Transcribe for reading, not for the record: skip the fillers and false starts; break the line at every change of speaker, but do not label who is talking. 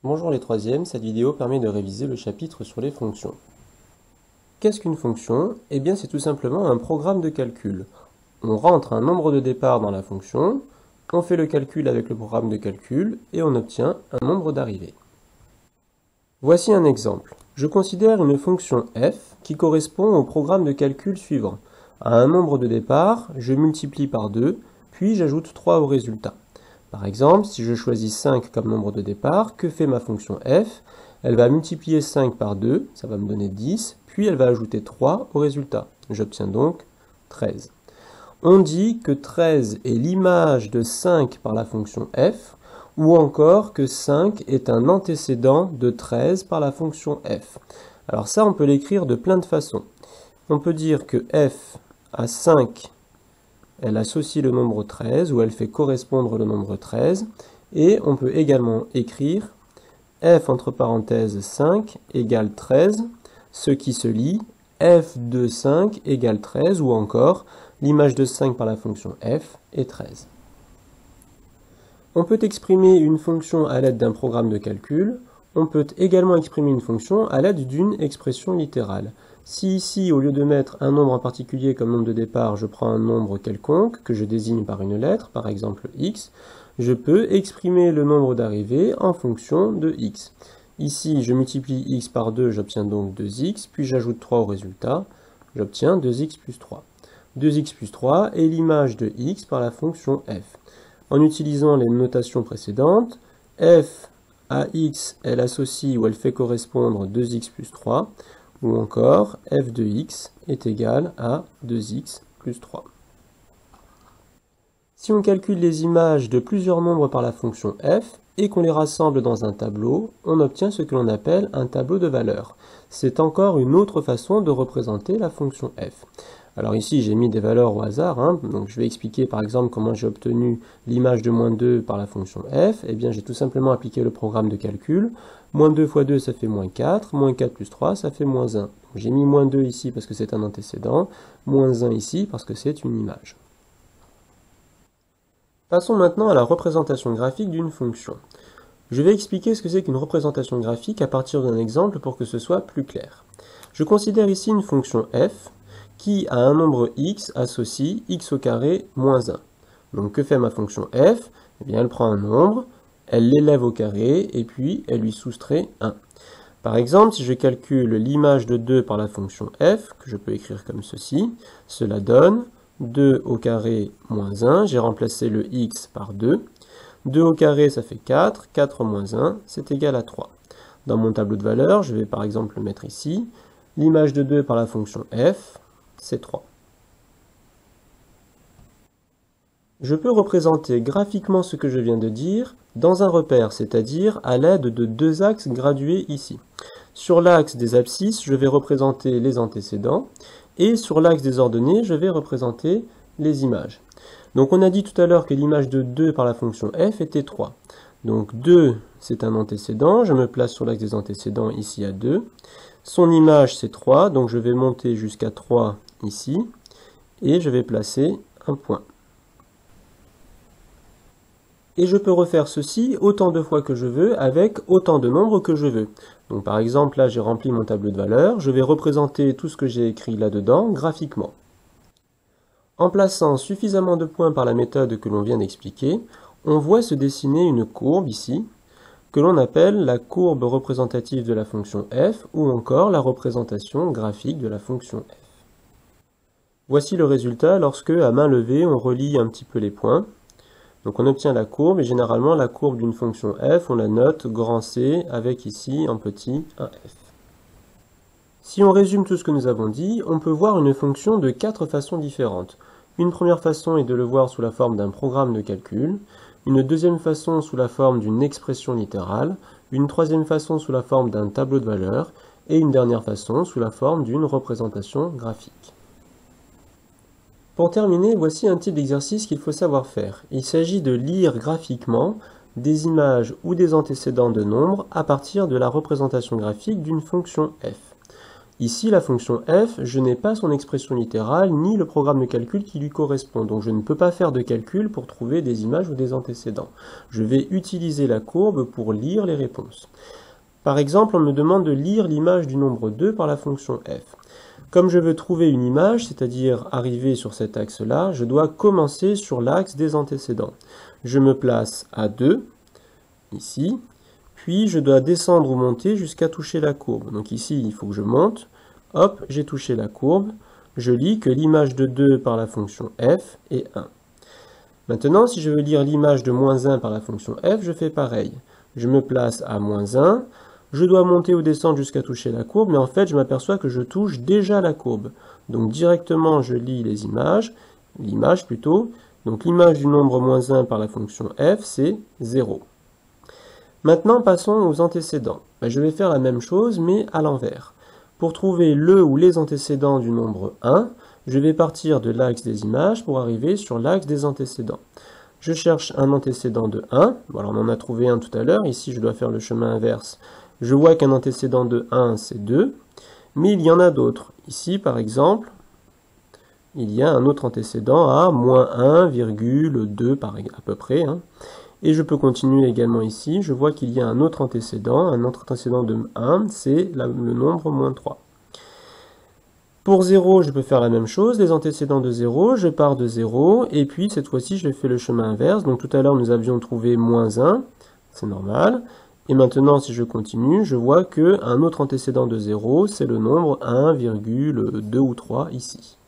Bonjour les troisièmes, cette vidéo permet de réviser le chapitre sur les fonctions. Qu'est-ce qu'une fonction? Eh bien c'est tout simplement un programme de calcul. On rentre un nombre de départ dans la fonction, on fait le calcul avec le programme de calcul et on obtient un nombre d'arrivée. Voici un exemple. Je considère une fonction f qui correspond au programme de calcul suivant. À un nombre de départ, je multiplie par 2, puis j'ajoute 3 au résultat. Par exemple, si je choisis 5 comme nombre de départ, que fait ma fonction f? Elle va multiplier 5 par 2, ça va me donner 10, puis elle va ajouter 3 au résultat. J'obtiens donc 13. On dit que 13 est l'image de 5 par la fonction f, ou encore que 5 est un antécédent de 13 par la fonction f. Alors ça, on peut l'écrire de plein de façons. On peut dire que f à 5, elle associe le nombre 13, ou elle fait correspondre le nombre 13, et on peut également écrire f entre parenthèses 5 égale 13, ce qui se lit f de 5 égale 13, ou encore l'image de 5 par la fonction f est 13. On peut exprimer une fonction à l'aide d'un programme de calcul. On peut également exprimer une fonction à l'aide d'une expression littérale. Si ici, au lieu de mettre un nombre en particulier comme nombre de départ, je prends un nombre quelconque que je désigne par une lettre, par exemple x, je peux exprimer le nombre d'arrivée en fonction de x. Ici, je multiplie x par 2, j'obtiens donc 2x, puis j'ajoute 3 au résultat, j'obtiens 2x plus 3. 2x plus 3 est l'image de x par la fonction f. En utilisant les notations précédentes, f à x, elle associe ou elle fait correspondre 2x plus 3, ou encore f de x est égal à 2x plus 3. Si on calcule les images de plusieurs nombres par la fonction f et qu'on les rassemble dans un tableau, on obtient ce que l'on appelle un tableau de valeurs. C'est encore une autre façon de représenter la fonction f. Alors ici, j'ai mis des valeurs au hasard, donc je vais expliquer par exemple comment j'ai obtenu l'image de moins 2 par la fonction f. Eh bien, j'ai tout simplement appliqué le programme de calcul. Moins 2 fois 2, ça fait moins 4. Moins 4 plus 3, ça fait moins 1. J'ai mis moins 2 ici parce que c'est un antécédent. Moins 1 ici parce que c'est une image. Passons maintenant à la représentation graphique d'une fonction. Je vais expliquer ce que c'est qu'une représentation graphique à partir d'un exemple pour que ce soit plus clair. Je considère ici une fonction f qui, à un nombre x, associe x au carré moins 1. Donc que fait ma fonction f? Eh bien, elle prend un nombre, elle l'élève au carré, et puis elle lui soustrait 1. Par exemple, si je calcule l'image de 2 par la fonction f, que je peux écrire comme ceci, cela donne 2 au carré moins 1, j'ai remplacé le x par 2. 2 au carré, ça fait 4, 4 moins 1, c'est égal à 3. Dans mon tableau de valeurs, je vais par exemple le mettre ici. L'image de 2 par la fonction f, c'est 3. Je peux représenter graphiquement ce que je viens de dire dans un repère, c'est-à-dire à l'aide de deux axes gradués ici. Sur l'axe des abscisses, je vais représenter les antécédents, et sur l'axe des ordonnées, je vais représenter les images. Donc on a dit tout à l'heure que l'image de 2 par la fonction f était 3. Donc 2, c'est un antécédent, je me place sur l'axe des antécédents ici à 2. Son image, c'est 3, donc je vais monter jusqu'à 3 ici, et je vais placer un point. Et je peux refaire ceci autant de fois que je veux, avec autant de nombres que je veux. Donc par exemple, là j'ai rempli mon tableau de valeurs, je vais représenter tout ce que j'ai écrit là-dedans graphiquement. En plaçant suffisamment de points par la méthode que l'on vient d'expliquer, on voit se dessiner une courbe ici, que l'on appelle la courbe représentative de la fonction f, ou encore la représentation graphique de la fonction f. Voici le résultat lorsque, à main levée, on relie un petit peu les points. Donc on obtient la courbe, et généralement la courbe d'une fonction f, on la note grand C, avec ici en petit un f. Si on résume tout ce que nous avons dit, on peut voir une fonction de 4 façons différentes. Une première façon est de le voir sous la forme d'un programme de calcul, une deuxième façon sous la forme d'une expression littérale, une troisième façon sous la forme d'un tableau de valeurs, et une dernière façon sous la forme d'une représentation graphique. Pour terminer, voici un type d'exercice qu'il faut savoir faire. Il s'agit de lire graphiquement des images ou des antécédents de nombres à partir de la représentation graphique d'une fonction f. Ici, la fonction f, je n'ai pas son expression littérale ni le programme de calcul qui lui correspond, donc je ne peux pas faire de calcul pour trouver des images ou des antécédents. Je vais utiliser la courbe pour lire les réponses. Par exemple, on me demande de lire l'image du nombre 2 par la fonction f. Comme je veux trouver une image, c'est-à-dire arriver sur cet axe-là, je dois commencer sur l'axe des antécédents. Je me place à 2, ici, puis je dois descendre ou monter jusqu'à toucher la courbe. Donc ici, il faut que je monte. Hop, j'ai touché la courbe. Je lis que l'image de 2 par la fonction f est 1. Maintenant, si je veux lire l'image de moins 1 par la fonction f, je fais pareil. Je me place à moins 1. Je dois monter ou descendre jusqu'à toucher la courbe, mais en fait, je m'aperçois que je touche déjà la courbe. Donc directement, je lis les images, l'image plutôt. Donc l'image du nombre moins 1 par la fonction f, c'est 0. Maintenant, passons aux antécédents. Je vais faire la même chose, mais à l'envers. Pour trouver le ou les antécédents du nombre 1, je vais partir de l'axe des images pour arriver sur l'axe des antécédents. Je cherche un antécédent de 1. Bon, alors on en a trouvé un tout à l'heure. Ici, je dois faire le chemin inverse. Je vois qu'un antécédent de 1, c'est 2. Mais il y en a d'autres. Ici, par exemple, il y a un autre antécédent à moins 1,2 à peu près. Et je peux continuer également ici, je vois qu'il y a un autre antécédent de 1, c'est le nombre moins 3. Pour 0, je peux faire la même chose, les antécédents de 0, je pars de 0, et puis cette fois-ci, je fais le chemin inverse. Donc tout à l'heure, nous avions trouvé moins 1, c'est normal. Et maintenant, si je continue, je vois qu'un autre antécédent de 0, c'est le nombre 1,2 ou 3 ici.